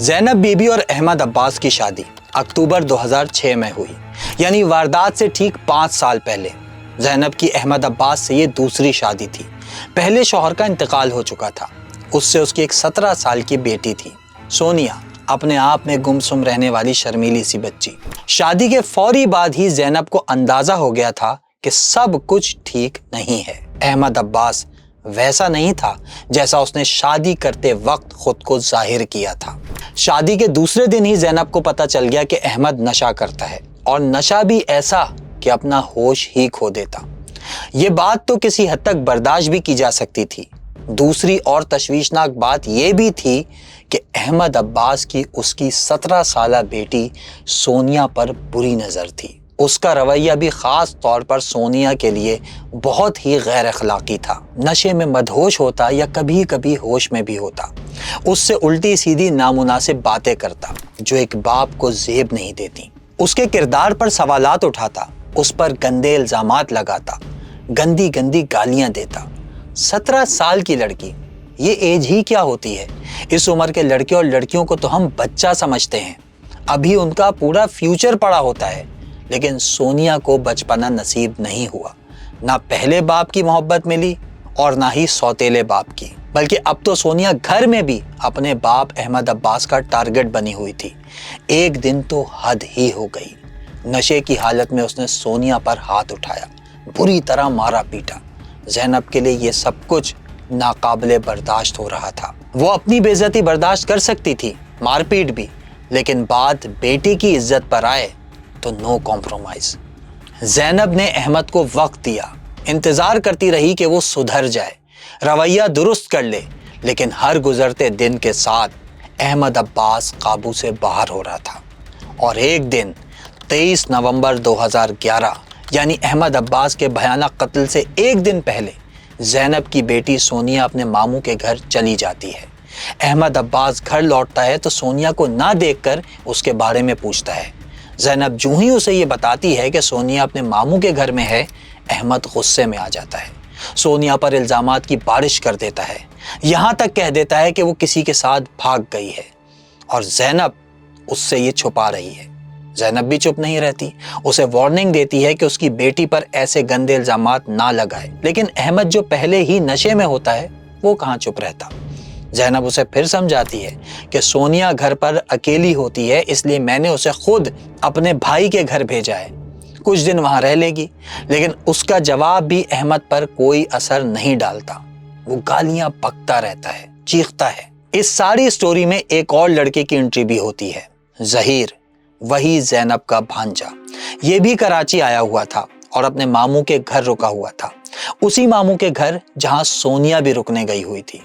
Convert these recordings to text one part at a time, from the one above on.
Zainab be be اور احمد عباس کی شادی اکتوبر 2006 میں ہوئی، یعنی واردات سے ٹھیک 5 سال پہلے۔ زینب کی احمد عباس سے یہ دوسری شادی تھی۔ پہلے شوہر کا انتقال ہو چکا تھا، اس سے اس کی ایک 17 سال کی بیٹی تھی، سونیا، اپنے آپ میں گمسم رہنے والی شرمیلی سی بچی۔ شادی کے فوری بعد ہی زینب کو اندازہ ہو گیا تھا کہ سب کچھ ٹھیک نہیں ہے۔ احمد عباس ویسا نہیں تھا جیسا اس نے شادی کرتے وقت خود کو ظاہر کیا تھا۔ شادی کے دوسرے دن ہی زینب کو پتہ چل گیا کہ احمد نشہ کرتا ہے، اور نشہ بھی ایسا کہ اپنا ہوش ہی کھو دیتا۔ یہ بات تو کسی حد تک برداشت بھی کی جا سکتی تھی۔ دوسری اور تشویشناک بات یہ بھی تھی کہ احمد عباس کی اس کی 17 سالہ بیٹی سونیا پر بری نظر تھی۔ اس کا رویہ بھی خاص طور پر سونیا کے لیے بہت ہی غیر اخلاقی تھا۔ نشے میں مدہوش ہوتا یا کبھی کبھی ہوش میں بھی ہوتا، اس سے الٹی سیدھی نامناسب باتیں کرتا جو ایک باپ کو زیب نہیں دیتی، اس کے کردار پر سوالات اٹھاتا، اس پر گندے الزامات لگاتا، گندی گندی گالیاں دیتا۔ 17 سال کی لڑکی، یہ ایج ہی کیا ہوتی ہے؟ اس عمر کے لڑکے اور لڑکیوں کو تو ہم بچہ سمجھتے ہیں، ابھی ان کا پورا فیوچر پڑا ہوتا ہے۔ لیکن سونیا کو بچپنا نصیب نہیں ہوا، نہ پہلے باپ کی محبت ملی اور نہ ہی سوتیلے باپ کی، بلکہ اب تو سونیا گھر میں بھی اپنے باپ احمد عباس کا ٹارگٹ بنی ہوئی تھی۔ ایک دن تو حد ہی ہو گئی، نشے کی حالت میں اس نے سونیا پر ہاتھ اٹھایا، بری طرح مارا پیٹا۔ زینب کے لیے یہ سب کچھ ناقابل برداشت ہو رہا تھا۔ وہ اپنی بے عزتی برداشت کر سکتی تھی، مار پیٹ بھی، لیکن بات بیٹی کی عزت پر آئے تو نو کمپرومائز۔ زینب نے احمد کو وقت دیا، انتظار کرتی رہی کہ وہ سدھر جائے، رویہ درست کر لے، لیکن ہر گزرتے دن کے ساتھ احمد عباس قابو سے باہر ہو رہا تھا۔ اور ایک دن 23 نومبر 2011 یعنی احمد عباس کے بھیانک قتل سے ایک دن پہلے زینب کی بیٹی سونیا اپنے ماموں کے گھر چلی جاتی ہے۔ احمد عباس گھر لوٹتا ہے تو سونیا کو نہ دیکھ کر اس کے بارے میں پوچھتا ہے۔ زینب جو ہی اسے یہ بتاتی ہے کہ سونیا اپنے ماموں کے گھر میں ہے، احمد غصے میں آ جاتا ہے، سونیا پر الزامات کی بارش کر دیتا ہے، یہاں تک کہہ دیتا ہے کہ وہ کسی کے ساتھ بھاگ گئی ہے، اور زینب اس سے یہ چھپا رہی ہے۔ زینب بھی چپ نہیں رہتی، اسے وارننگ دیتی ہے کہ اس کی بیٹی پر ایسے گندے الزامات نہ لگائے، لیکن احمد جو پہلے ہی نشے میں ہوتا ہے وہ کہاں چپ رہتا۔ زینب اسے پھر سمجھاتی ہے کہ سونیا گھر پر اکیلی ہوتی ہے، اس لیے میں نے اسے خود اپنے بھائی کے گھر بھیجا ہے، کچھ دن وہاں رہ لے گی، لیکن اس کا جواب بھی احمد پر کوئی اثر نہیں ڈالتا، وہ گالیاں بکتا رہتا ہے، چیختا ہے۔ اس ساری سٹوری میں ایک اور لڑکے کی انٹری بھی ہوتی ہے، ظہیر، وہی زینب کا بھانجا۔ یہ بھی کراچی آیا ہوا تھا اور اپنے ماموں کے گھر رکا ہوا تھا، اسی ماموں کے گھر جہاں سونیا بھی رکنے گئی ہوئی تھی۔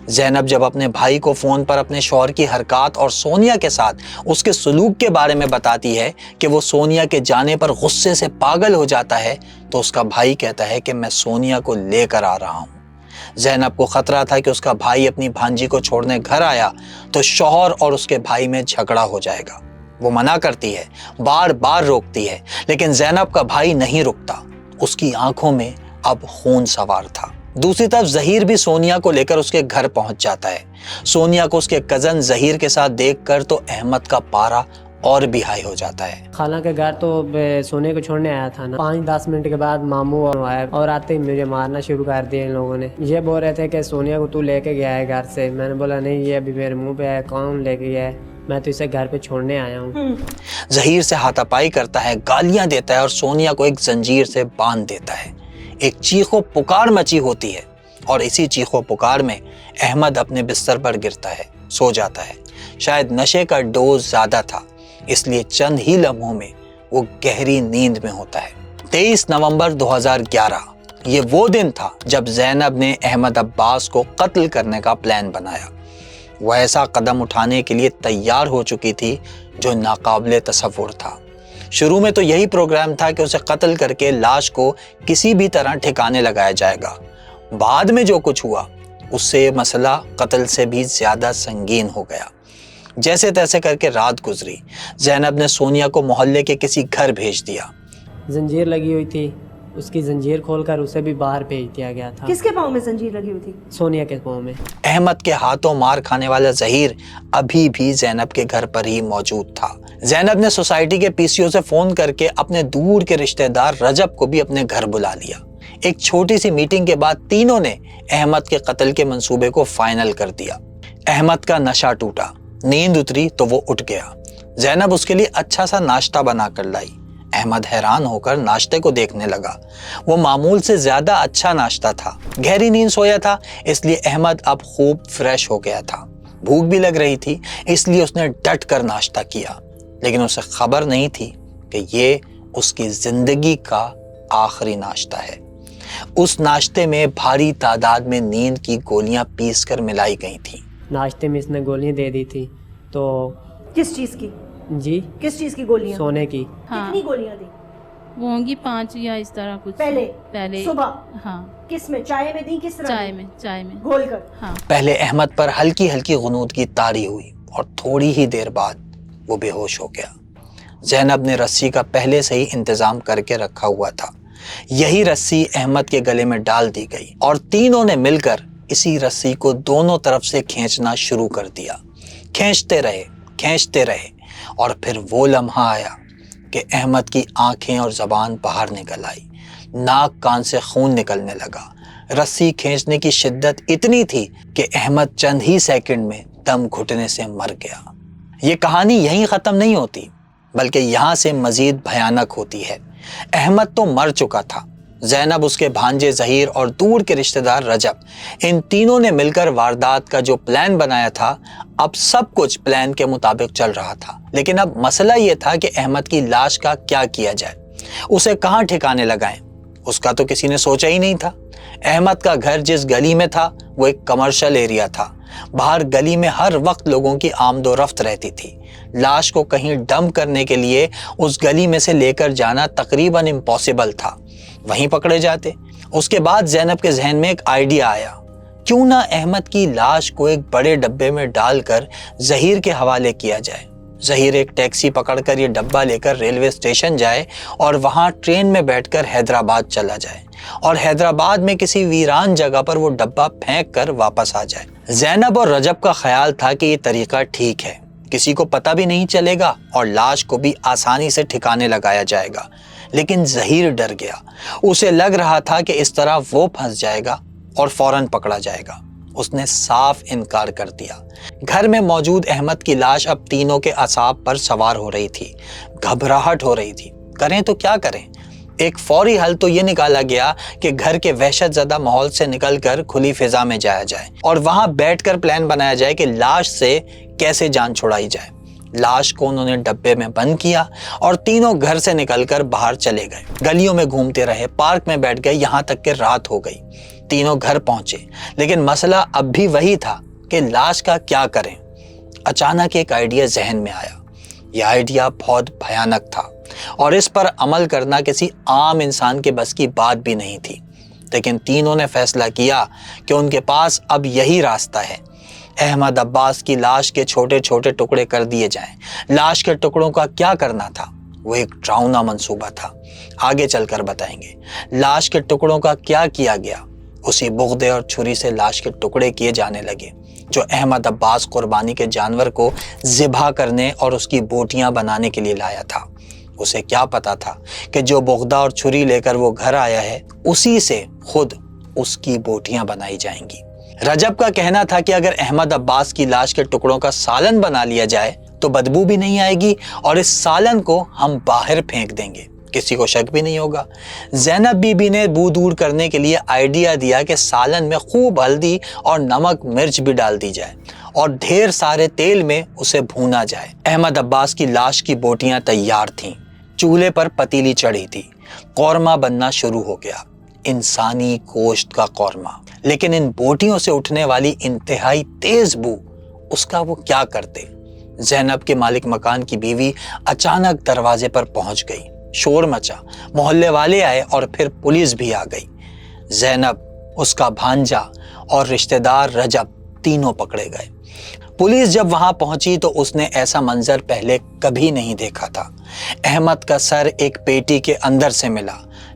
زینب جب اپنے بھائی کو فون پر اپنے شوہر کی حرکات اور سونیا کے ساتھ اس کے سلوک کے بارے میں بتاتی ہے کہ وہ سونیا کے جانے پر غصے سے پاگل ہو جاتا ہے، تو اس کا بھائی کہتا ہے کہ میں سونیا کو لے کر آ رہا ہوں۔ زینب کو خطرہ تھا کہ اس کا بھائی اپنی بھانجی کو چھوڑنے گھر آیا تو شوہر اور اس کے بھائی میں جھگڑا ہو جائے گا۔ وہ منع کرتی ہے، بار بار روکتی ہے، لیکن زینب کا بھائی نہیں رکتا، اس کی آنکھوں میں اب خون سوار تھا۔ دوسری طرف ظہیر بھی سونیا کو لے کر اس کے گھر پہنچ جاتا ہے۔ سونیا کو اس کے کزن ظہیر کے ساتھ دیکھ کر تو احمد کا پارا اور بھی ہائی ہو جاتا ہے۔ خالہ کے گھر تو سونے کو چھوڑنے آیا تھا نا، 5-10 منٹ کے بعد ماموں آیا اور آتے ہی مجھے مارنا شروع کر دیا ان لوگوں نے۔ یہ بول رہے تھے کہ سونیا کو تو لے کے گیا ہے گھر سے، میں نے بولا نہیں، یہ ابھی میرے منہ پہ ہے، کون لے کے گیا ہے، میں تو اسے گھر پہ چھوڑنے آیا ہوں۔ ظہیر سے ہاتھا پائی کرتا ہے، گالیاں دیتا ہے اور سونیا کو ایک زنجیر سے باندھ دیتا ہے۔ ایک چیخو پکار مچی ہوتی ہے اور اسی چیخو پکار میں احمد اپنے بستر پر گرتا ہے، سو جاتا ہے۔ شاید نشے کا ڈوز زیادہ تھا، اس لیے چند ہی لمحوں میں وہ گہری نیند میں ہوتا ہے۔ 23 نومبر 2011 یہ وہ دن تھا جب زینب نے احمد عباس کو قتل کرنے کا پلان بنایا۔ وہ ایسا قدم اٹھانے کے لیے تیار ہو چکی تھی جو ناقابل تصور تھا۔ شروع میں تو یہی پروگرام تھا کہ اسے قتل کر کے لاش کو کسی بھی طرح ٹھکانے لگایا جائے گا۔ بعد میں جو کچھ ہوا اس سے یہ مسئلہ قتل سے بھی زیادہ سنگین ہو گیا۔ جیسے تیسے کر کے رات گزری، زینب نے سونیا کو محلے کے کسی گھر بھیج دیا۔ زنجیر لگی ہوئی تھی، اس کی زنجیر کھول کر اسے بھی باہر بھیج دیا گیا تھا۔ کس کے پاؤں میں زنجیر لگی ہوئی تھی؟ سونیا کے پاؤں میں۔ احمد کے ہاتھوں مار کھانے والا ظہیر ابھی بھی زینب کے گھر پر ہی موجود تھا۔ زینب نے سوسائٹی کے پی سی او سے فون کر کے اپنے دور کے رشتہ دار رجب کو بھی اپنے گھر بلا لیا۔ ایک چھوٹی سی میٹنگ کے بعد تینوں نے احمد کے قتل کے منصوبے کو فائنل کر دیا۔ احمد کا نشہ ٹوٹا، نیند اتری تو وہ اٹھ گیا۔ زینب اس کے لیے اچھا سا ناشتہ بنا کر لائی۔ احمد حیران ہو کر ناشتے کو دیکھنے لگا۔ وہ معمول سے زیادہ اچھا ناشتہ تھا۔ گہری نیند سویا تھا، اس لیے احمد اب خوب فریش ہو گیا تھا۔ بھوک بھی لگ رہی تھی، اس لیے اس نے ڈٹ کر ناشتہ کیا، لیکن اسے خبر نہیں تھی کہ یہ اس کی زندگی کا آخری ناشتہ ہے۔ اس ناشتے میں بھاری تعداد میں نیند کی گولیاں پیس کر ملائی گئی تھیں۔ ناشتے میں اس نے گولیاں دے دی تھی تو کس چیز کی؟ جی کس چیز کی گولیاں؟ سونے کی۔ کتنی گولیاں دی؟ وہ ہوں گی 5 یا اس طرح کچھ پہلے صبح؟ ہاں کس میں؟ چائے میں دی؟ کس طرح؟ چائے میں گھول کر؟ ہاں۔ پہلے احمد پر ہلکی ہلکی غنودگی طاری ہوئی اور تھوڑی ہی دیر بعد وہ بے ہوش ہو گیا۔ زینب نے رسی کا پہلے سے ہی انتظام کر کے رکھا ہوا تھا۔ یہی رسی احمد کے گلے میں ڈال دی گئی اور تینوں نے مل کر اسی رسی کو دونوں طرف سے کھینچنا شروع کر دیا۔ کھینچتے رہے اور پھر وہ لمحہ آیا کہ احمد کی آنکھیں اور زبان باہر نکل آئی، ناک کان سے خون نکلنے لگا۔ رسی کھینچنے کی شدت اتنی تھی کہ احمد چند ہی سیکنڈ میں دم گھٹنے سے مر گیا۔ یہ کہانی یہیں ختم نہیں ہوتی، بلکہ یہاں سے مزید بھیانک ہوتی ہے۔ احمد تو مر چکا تھا، زینب، اس کے بھانجے ظہیر اور دور کے رشتہ دار رجب، ان تینوں نے مل کر واردات کا جو پلان بنایا تھا، اب سب کچھ پلان کے مطابق چل رہا تھا۔ لیکن اب مسئلہ یہ تھا کہ احمد کی لاش کا کیا کیا جائے، اسے کہاں ٹھکانے لگائیں، اس کا تو کسی نے سوچا ہی نہیں تھا۔ احمد کا گھر جس گلی میں تھا وہ ایک کمرشل ایریا تھا۔ باہر گلی میں ہر وقت لوگوں کی آمد و رفت رہتی تھی۔ لاش کو کہیں ڈمپ کرنے کے لیے اس گلی میں سے لے کر جانا تقریباً امپاسبل تھا، وہیں پکڑے جاتے۔ اس کے بعد زینب کے ذہن میں ایک آئیڈیا آیا، کیوں نہ احمد کی لاش کو ایک بڑے ڈبے میں ڈال کر ظہیر کے حوالے کیا جائے۔ ظہیر ایک ٹیکسی پکڑ کر یہ ڈبہ لے کر ریلوے اسٹیشن جائے اور وہاں ٹرین میں بیٹھ کر حیدرآباد چلا جائے اور حیدرآباد میں کسی ویران جگہ پر وہ ڈبہ پھینک کر واپس آ جائے۔ زینب اور رجب کا خیال تھا کہ یہ طریقہ ٹھیک ہے، کسی کو پتہ بھی نہیں چلے گا اور لاش کو بھی آسانی سے ٹھکانے لگایا جائے گا۔ لیکن ظہیر ڈر گیا، اسے لگ رہا تھا کہ اس طرح وہ پھنس جائے گا اور فوراً پکڑا جائے گا۔ اس نے صاف انکار کر دیا۔ گھر میں موجود احمد کی لاش اب تینوں کے اعصاب پر سوار ہو رہی تھی، گھبراہٹ ہو رہی تھی، کریں تو کیا کریں؟ ایک فوری حل تو یہ نکالا گیا کہ گھر کے وحشت زدہ ماحول سے نکل کر کھلی فضا میں جایا جائے اور وہاں بیٹھ کر پلان بنایا جائے کہ لاش سے کیسے جان چھڑائی جائے۔ لاش کو انہوں نے ڈبے میں بند کیا اور تینوں گھر سے نکل کر باہر چلے گئے، گلیوں میں گھومتے رہے، پارک میں بیٹھ گئے، یہاں تک کہ رات ہو گئی۔ تینوں گھر پہنچے، لیکن مسئلہ اب بھی وہی تھا کہ لاش کا کیا کریں۔ اچانک ایک آئیڈیا ذہن میں آیا۔ یہ آئیڈیا بہت بھیانک تھا اور اس پر عمل کرنا کسی عام انسان کے بس کی بات بھی نہیں تھی، لیکن تینوں نے فیصلہ کیا کہ ان کے پاس اب یہی راستہ ہے۔ احمد عباس کی لاش کے چھوٹے چھوٹے ٹکڑے کر دیے جائیں۔ لاش کے ٹکڑوں کا کیا کرنا تھا؟ وہ ایک ڈراؤنا منصوبہ تھا، آگے چل کر بتائیں گے۔ لاش کے ٹکڑوں کا کیا کیا گیا؟ اسی بغدے اور چھری سے لاش کے ٹکڑے کیے جانے لگے جو احمد عباس قربانی کے جانور کو ذبح کرنے اور اس کی بوٹیاں بنانے کے لیے لایا تھا۔ اسے کیا پتا تھا کہ جو بغدہ اور چھری لے کر وہ گھر آیا ہے، اسی سے خود اس کی بوٹیاں بنائی جائیں گی۔ رجب کا کہنا تھا کہ اگر احمد عباس کی لاش کے ٹکڑوں کا سالن بنا لیا جائے تو بدبو بھی نہیں آئے گی اور اس سالن کو ہم باہر پھینک دیں گے، کسی کو شک بھی نہیں ہوگا۔ زینب بی بی نے بو دور کرنے کے لیے آئیڈیا دیا کہ سالن میں خوب ہلدی اور نمک مرچ بھی ڈال دی جائے اور ڈھیر سارے تیل میں اسے بھونا جائے۔ احمد عباس کی لاش کی بوٹیاں تیار تھیں، چولہے پر پتیلی چڑھی تھی، قورمہ بننا شروع ہو گیا، انسانی گوشت کا قورمہ۔ لیکن ان بوٹیوں سے اٹھنے والی انتہائی تیز بو، اس کا وہ کیا کرتے؟ زینب کے مالک مکان کی بیوی اچانک دروازے پر پہنچ گئی، شور مچا، محلے والے آئے اور پھر پولیس بھی آ گئی۔ زینب، اس کا بھانجا اور رشتہ دار رجب تینوں پکڑے گئے۔ پولیس جب وہاں پہنچی تو اس نے ایسا منظر پہلے کبھی نہیں دیکھا تھا۔ احمد کا سر ایک پیٹی کے اندر سے ملا،